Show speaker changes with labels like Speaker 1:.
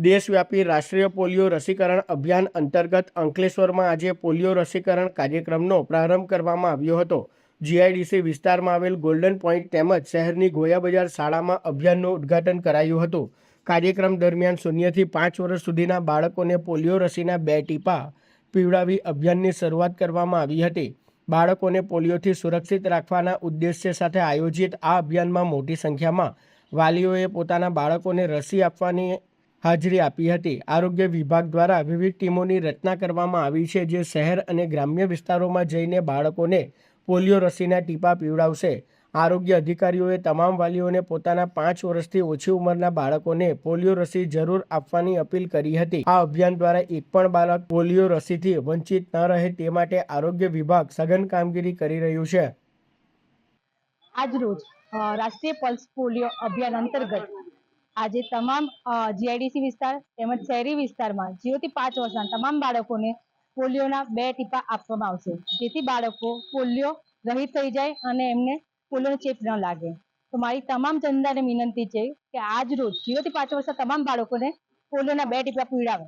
Speaker 1: દેશવ્યાપી રાષ્ટ્રીય પોલિયો રસીકરણ અભિયાન અંતર્ગત અંકલેશ્વરમાં આજે પોલિયો રસીકરણ કાર્યક્રમનો પ્રારંભ કરવામાં આવ્યો હતો। જીઆઈડીસી વિસ્તારમાં આવેલ ગોલ્ડન પોઈન્ટ તેમજ શહેરની ગોયા બજાર શાળામાં અભિયાનનું ઉદ્ઘાટન કરાયું હતું। કાર્યક્રમ દરમિયાન 0 થી 5 વર્ષ સુધીના બાળકોને પોલિયો રસીના 2 ટીપા પીવડાવી અભિયાનની શરૂઆત કરવામાં આવી હતી। બાળકોને પોલિયોથી સુરક્ષિત રાખવાના ઉદ્દેશ્ય સાથે આયોજિત આ અભિયાનમાં મોટી સંખ્યામાં વાલીઓએ પોતાના બાળકોને રસી આપવાની હાજરી આપી હતી। આરોગ્ય વિભાગ દ્વારા વિવિધ ટીમોની રચના કરવામાં આવી છે, જે શહેર અને ગ્રામ્ય વિસ્તારોમાં જઈને બાળકોને પોલિયો રસીના ટીપા પીવડાવશે। આરોગ્ય અધિકારીઓએ તમામ વાલીઓને પોતાના 5 વર્ષથી ઓછી ઉંમરના બાળકોને પોલિયો રસી જરૂર આપવાની અપીલ કરી હતી। આ અભિયાન દ્વારા એક પણ બાળક પોલિયો રસીથી વંચિત ન રહે તે માટે આરોગ્ય વિભાગ સઘન કામગીરી કરી રહ્યું છે।
Speaker 2: આજરોજ રાષ્ટ્રીય પલ્સ પોલિયો અભિયાન અંતર્ગત આજે તમામ જીઆઈડીસી વિસ્તાર તેમજ શહેરી વિસ્તારમાં 0 થી 5 વર્ષના તમામ બાળકોને પોલિયોના 2 ટીપા આપવામાં આવશે, જેથી બાળકો પોલિયો રહિત થઈ જાય અને એમને પોલિયોનો ચેપ ન લાગે। તો મારી તમામ જનતાને વિનંતી છે કે આજ રોજ 0 થી 5 વર્ષના તમામ બાળકોને પોલિયોના 2 ટીપા પીવડાવે।